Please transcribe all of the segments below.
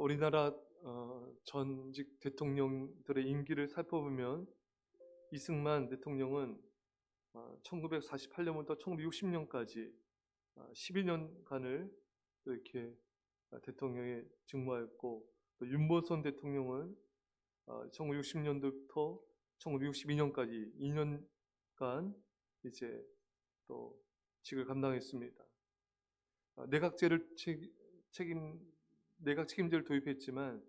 우리나라 전직 대통령들의 임기를 살펴보면 이승만 대통령은 1948년부터 1960년까지 12년간을 이렇게 대통령에 직무하였고, 또 윤보선 대통령은 1960년도부터 1962년까지 2년간 이제 또 직을 감당했습니다. 내각 책임제를 도입했지만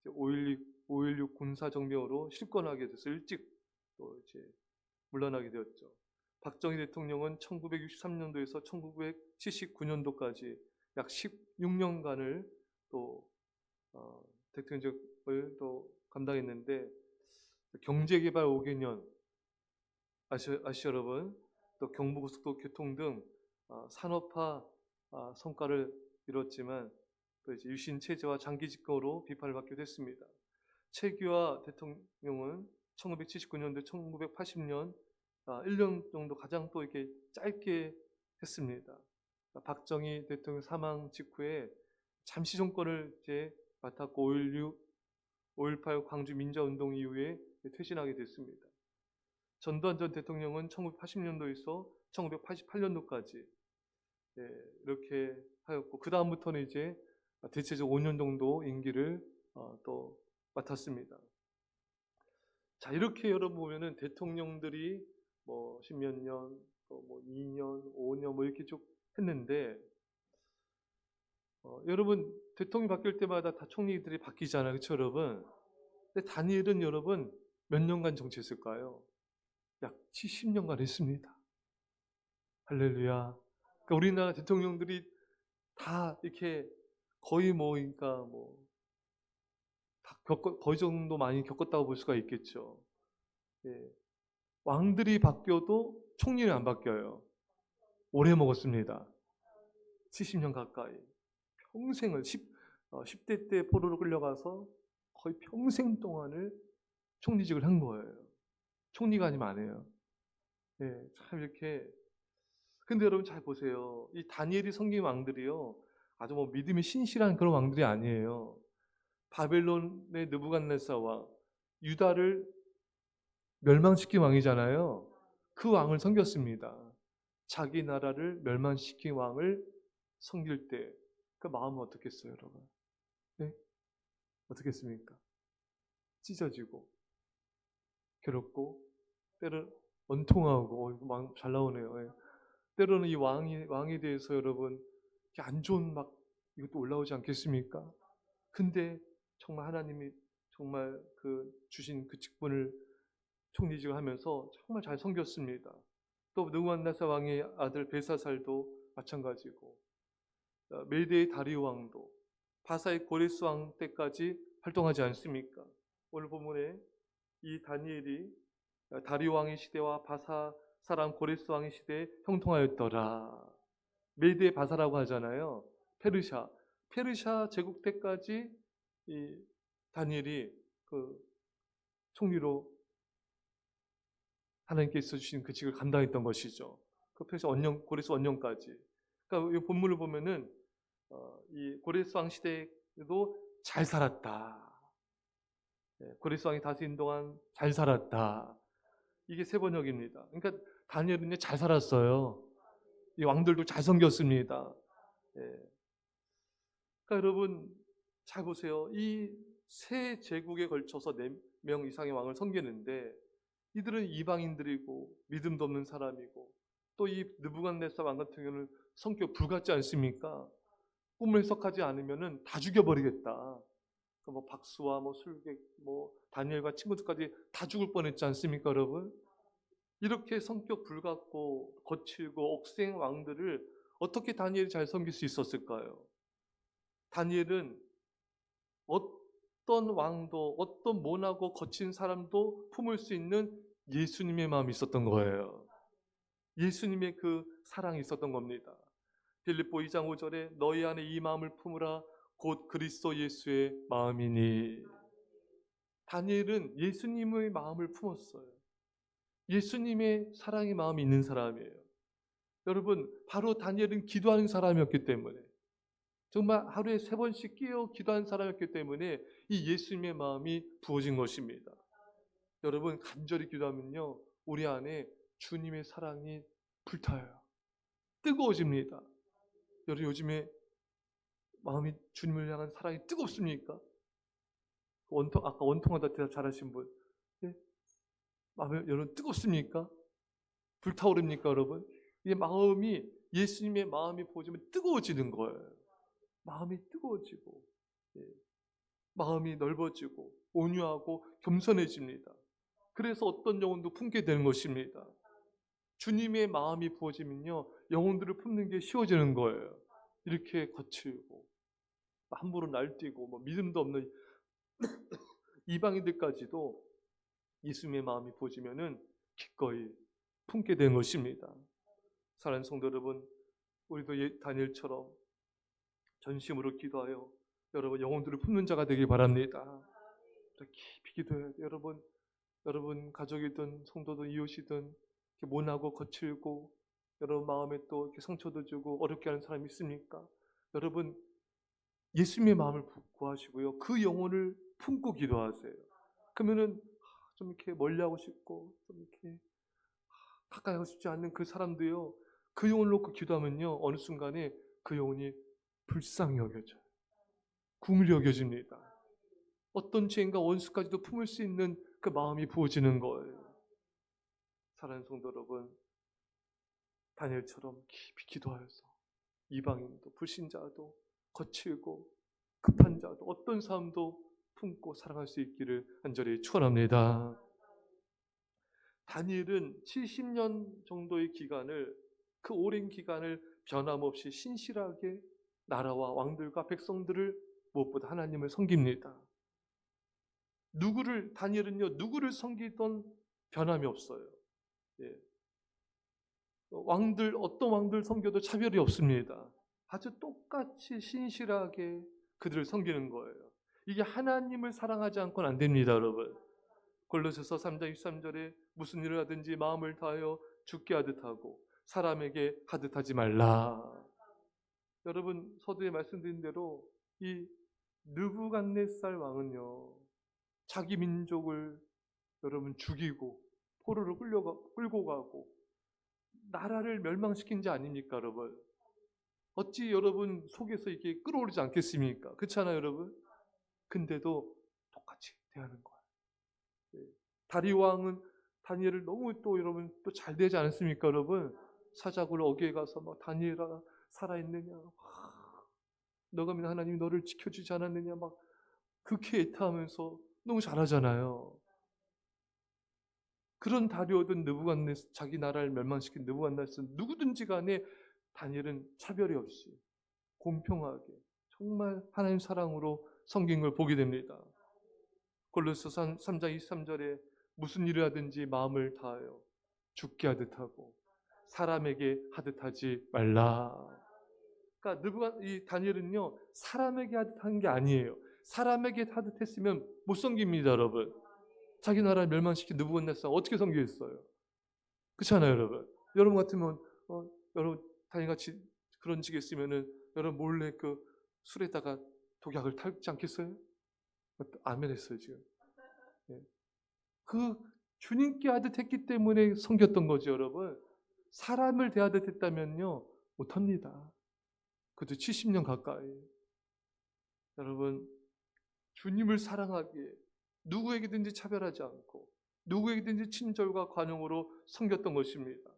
5.16 군사정변으로 실권하게 돼서 일찍 또 이제 물러나게 되었죠. 박정희 대통령은 1963년도에서 1979년도까지 약 16년간을 또 대통령직을 또 감당했는데, 경제개발 5개년 아시죠 여러분? 또 경부고속도로 교통 등 산업화 성과를 이뤘지만 또 이제 유신 체제와 장기 집권으로 비판을 받기도 했습니다. 최규하 대통령은 1979년도 1980년 1년 정도 가장 또 이렇게 짧게 했습니다. 박정희 대통령 사망 직후에 잠시 정권을 이제 맡았고 5.18 광주 민주화운동 이후에 퇴진하게 됐습니다. 전두환 전 대통령은 1980년도에서 1988년도까지 이렇게 하였고, 그 다음부터는 이제 대체적 5년 정도 임기를 또 맡았습니다. 자, 이렇게 여러분 보면은 대통령들이 뭐 10몇 년, 또 뭐 2년, 5년 뭐 이렇게 쭉 했는데, 여러분 대통령이 바뀔 때마다 다 총리들이 바뀌잖아요, 그렇죠 여러분? 근데 다니엘은 여러분 몇 년간 정치했을까요? 약 70년간 했습니다. 할렐루야. 그러니까 우리나라 대통령들이 다 이렇게 거의 그러니까 다 거의 정도 많이 겪었다고 볼 수가 있겠죠. 예. 왕들이 바뀌어도 총리는 안 바뀌어요. 오래 먹었습니다. 70년 가까이. 평생을 10대 때 포로로 끌려가서 거의 평생 동안을 총리직을 한 거예요. 총리가 아니면 안 해요. 예, 참 이렇게. 근데 여러분 잘 보세요. 이 다니엘이 섬긴 왕들이요, 아주 믿음이 신실한 그런 왕들이 아니에요. 바벨론의 느부갓네살과 유다를 멸망시킨 왕이잖아요. 그 왕을 섬겼습니다. 자기 나라를 멸망시킨 왕을 섬길 때 그 마음은 어떻겠어요, 여러분? 네? 어떻겠습니까? 찢어지고 괴롭고 때로 원통하고 잘 나오네요. 예. 때로는 이 왕에 대해서 여러분 안 좋은 이것도 올라오지 않겠습니까? 근데 정말 하나님이 정말 주신 그 직분을 총리직을 하면서 정말 잘 섬겼습니다. 또 느부갓네살 왕의 아들 벨사살도 마찬가지고, 메대의 다리우 왕도 바사의 고레스 왕 때까지 활동하지 않습니까? 오늘 본문에 이 다니엘이 다리우 왕의 시대와 바사 사람 고레스 왕의 시대에 형통하였더라. 메대 바사라고 하잖아요. 페르시아 제국 때까지 이 다니엘이 총리로 하나님께서 주신 그 직을 감당했던 것이죠. 고레스 원년까지. 그러니까 이 본문을 보면은 이 고레스 왕 시대에도 잘 살았다. 고레스 왕이 다스린 동안 잘 살았다. 이게 세 번역입니다. 그러니까 다니엘은 잘 살았어요. 이 왕들도 잘 섬겼습니다. 그러니까 여러분 잘 보세요. 이 세 제국에 걸쳐서 4명 이상의 왕을 섬기는데, 이들은 이방인들이고 믿음도 없는 사람이고, 또 이 느부갓네살 왕 같은 경우는 성격 불같지 않습니까? 꿈을 해석하지 않으면은 다 죽여버리겠다. 박수와 술객, 다니엘과 친구들까지 다 죽을 뻔했지 않습니까, 여러분? 이렇게 성격 불같고 거칠고 억센 왕들을 어떻게 다니엘이 잘 섬길 수 있었을까요? 다니엘은 어떤 왕도, 어떤 모나고 거친 사람도 품을 수 있는 예수님의 마음이 있었던 거예요. 예수님의 그 사랑이 있었던 겁니다. 빌립보 2장 5절에 너희 안에 이 마음을 품으라 곧 그리스도 예수의 마음이니. 다니엘은 예수님의 마음을 품었어요. 예수님의 사랑의 마음이 있는 사람이에요. 여러분, 바로 다니엘은 기도하는 사람이었기 때문에, 정말 하루에 3번씩 깨어 기도한 사람이었기 때문에 이 예수님의 마음이 부어진 것입니다. 여러분, 간절히 기도하면요, 우리 안에 주님의 사랑이 불타요. 뜨거워집니다. 여러분, 요즘에 마음이 주님을 향한 사랑이 뜨겁습니까? 아까 원통하다 대답 잘하신 분, 예? 마음이 여러분 뜨겁습니까? 불타오릅니까, 여러분? 이 마음이, 예수님의 마음이 부어지면 뜨거워지는 거예요. 마음이 뜨거워지고, 예. 마음이 넓어지고 온유하고 겸손해집니다. 그래서 어떤 영혼도 품게 되는 것입니다. 주님의 마음이 부어지면요, 영혼들을 품는 게 쉬워지는 거예요. 이렇게 거칠고 함부로 날뛰고 믿음도 없는 이방인들까지도 예수님의 마음이 부어지면은 기꺼이 품게 되는 것입니다. 사랑하는 성도 여러분, 우리도 다니엘처럼 전심으로 기도하여 여러분 영혼들을 품는 자가 되길 바랍니다. 깊이 기도해야 돼요. 여러분 가족이든 성도든 이웃이든 모나고 거칠고 여러분 마음에 또 이렇게 상처도 주고 어렵게 하는 사람이 있습니까? 여러분 예수님의 마음을 구하시고요, 그 영혼을 품고 기도하세요. 그러면은 좀 이렇게 멀리하고 싶고 좀 이렇게 가까이 하고 싶지 않는 그 사람도요, 그 영혼을 놓고 기도하면요, 어느 순간에 그 영혼이 불쌍히 여겨져요. 궁을 여겨집니다. 어떤 죄인과 원수까지도 품을 수 있는 그 마음이 부어지는 거예요. 사랑하는 성도 여러분, 다니엘처럼 깊이 기도하여서 이방인도 불신자도 거칠고 급한 자도 어떤 사람도 품고 사랑할 수 있기를 간절히 축원합니다. 다니엘은 70년 정도의 기간을, 그 오랜 기간을 변함없이 신실하게 나라와 왕들과 백성들을 무엇보다 하나님을 섬깁니다. 다니엘은요, 누구를 섬기던 변함이 없어요. 예. 어떤 왕들 섬겨도 차별이 없습니다. 아주 똑같이 신실하게 그들을 섬기는 거예요. 이게 하나님을 사랑하지 않고는 안 됩니다, 여러분. 골로새서 3장 23절에 무슨 일을 하든지 마음을 다하여 주께 하듯 하고 사람에게 하듯 하지 말라. 여러분, 서두에 말씀드린 대로 이 느부갓네살 왕은요, 자기 민족을 여러분 죽이고 포로로 끌고 가고 나라를 멸망시킨 자 아닙니까, 여러분? 어찌 여러분 속에서 이게 끌어오르지 않겠습니까? 그렇잖아요, 여러분? 근데도 똑같이 대하는 거예요. 다리오 왕은 다니엘을 너무 또 여러분 또 잘 대하지 않았습니까, 여러분? 사자굴 어귀에 가서 막 다니엘아 살아있느냐, 너가 믿는 하나님이 너를 지켜주지 않았느냐, 막 그렇게 애타하면서 너무 잘하잖아요. 그런 다리오든 자기 나라를 멸망시킨 느부갓네살 누구든지 간에 다니엘은 차별이 없이 공평하게 정말 하나님 사랑으로 섬긴 걸 보게 됩니다. 골로새서 3장 23절에 무슨 일을 하든지 마음을 다하여 주께 하듯 하고 사람에게 하듯 하지 말라. 그러니까 이 다니엘은요, 사람에게 하듯 한 게 아니에요. 사람에게 하듯 했으면 못 섬깁니다, 여러분. 자기 나라를 멸망시킨 느부갓네살 어떻게 섬기겠어요? 그렇잖아요, 여러분. 여러분 같으면 여러분 다니엘같이 그런 직에 있으면은 여러분 몰래 그 술에다가 독약을 타지 않겠어요? 아멘 했어요, 지금. 예. 그 주님께 하듯 했기 때문에 섬겼던 거죠, 여러분. 사람을 대하듯 했다면요, 못합니다. 그것도 70년 가까이. 여러분, 주님을 사랑하기에 누구에게든지 차별하지 않고 누구에게든지 친절과 관용으로 섬겼던 것입니다.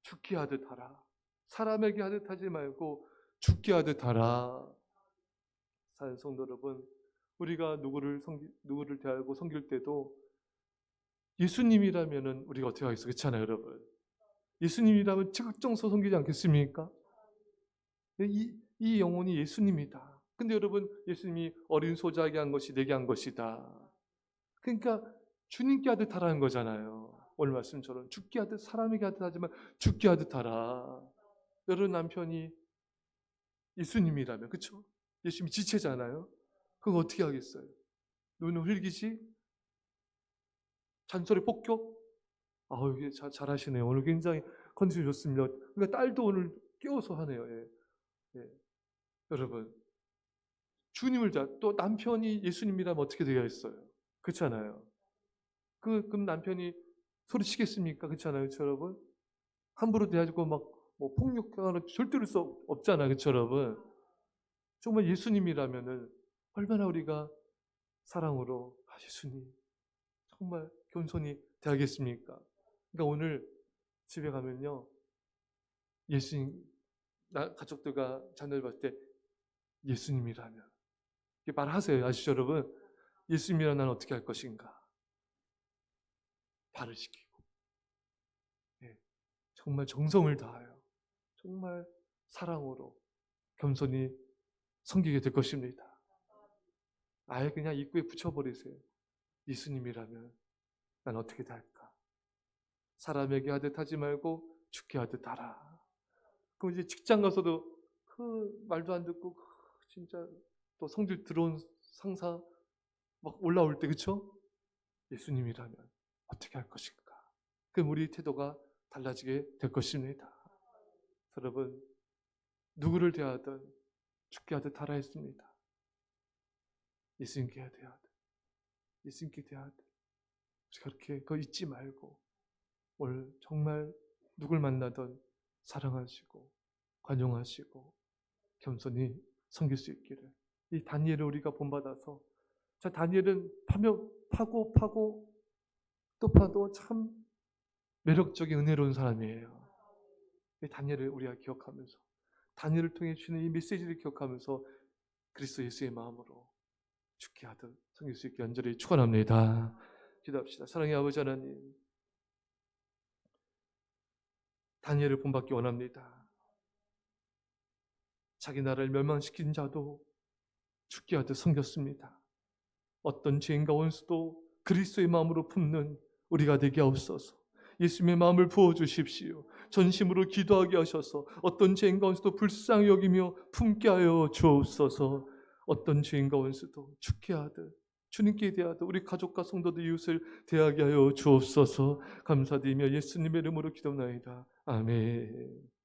죽게 하듯 하라. 사람에게 하듯 하지 말고 죽게 하듯 하라. 사랑하는 성도 여러분, 우리가 누구를 대하고 섬길 때도 예수님이라면은 우리가 어떻게 하겠어요? 그렇잖아요, 여러분. 예수님이라면 적정서 섬기지 않겠습니까? 이 영혼이 예수님이다. 근데 여러분, 예수님이 어린 소자에게 한 것이 내게 한 것이다. 그러니까 주님께 하듯 하라는 거잖아요. 오늘 말씀처럼 죽게 하듯 사람에게 하듯 하지만 죽게 하듯 하라. 여러분 남편이 예수님이라면, 그렇죠? 예수님이 지체잖아요. 그거 어떻게 하겠어요? 눈을 흘기지? 잔소리 폭격? 이게 잘하시네요. 오늘 굉장히 컨디션이 좋습니다. 그러니까 딸도 오늘 깨워서 하네요. 예. 예. 여러분, 주님을 또 남편이 예수님이라면 어떻게 되겠어요? 그렇잖아요. 그럼 남편이 소리치겠습니까? 그렇잖아요, 그렇죠, 여러분? 함부로 대하고 막 뭐 폭력하는 절대로 수 없잖아요, 그렇죠, 여러분? 정말 예수님이라면은 얼마나 우리가 사랑으로 예수님 정말 겸손히 대하겠습니까? 그러니까 오늘 집에 가면요, 예수님 가족들과 자녀들 봤을 때 예수님이라면 이렇게 말하세요, 아시죠, 여러분? 예수님이라면 나는 어떻게 할 것인가? 발을 시키고, 예, 정말 정성을 다하여 정말 사랑으로 겸손히 섬기게 될 것입니다. 아예 그냥 입구에 붙여버리세요. 예수님이라면 난 어떻게 할까? 사람에게 하듯 하지 말고 죽게 하듯 하라. 그럼 이제 직장 가서도 그 말도 안 듣고 진짜 또 성질 들어온 상사 막 올라올 때, 그쵸? 예수님이라면 어떻게 할 것인가? 그럼 우리 태도가 달라지게 될 것입니다. 여러분, 누구를 대하든 죽게 하듯 하라 했습니다. 예수님께 대하듯, 예수님께 대하듯. 그렇게 그거 잊지 말고 오늘 정말 누굴 만나든 사랑하시고 관용하시고 겸손히 섬길 수 있기를. 이 다니엘을 우리가 본받아서, 자, 다니엘은 파고 또 파도 참 매력적인 은혜로운 사람이에요. 이 다니엘을 우리가 기억하면서, 다니엘을 통해 주는 이 메시지를 기억하면서 그리스도 예수의 마음으로 죽게 하듯 섬길 수 있게 간절히 축원합니다. 기도합시다. 사랑의 아버지 하나님, 다니엘을 본받기 원합니다. 자기 나라를 멸망시킨 자도 죽게 하듯 섬겼습니다. 어떤 죄인과 원수도 그리스도의 마음으로 품는 우리가 되게 하옵소서. 예수님의 마음을 부어주십시오. 전심으로 기도하게 하셔서 어떤 죄인과 원수도 불쌍히 여기며 품게 하여 주옵소서. 어떤 죄인과 원수도 죽게 하듯 주님께 대하듯 우리 가족과 성도들 이웃을 대하게 하여 주옵소서. 감사드리며 예수님의 이름으로 기도나이다. 아멘.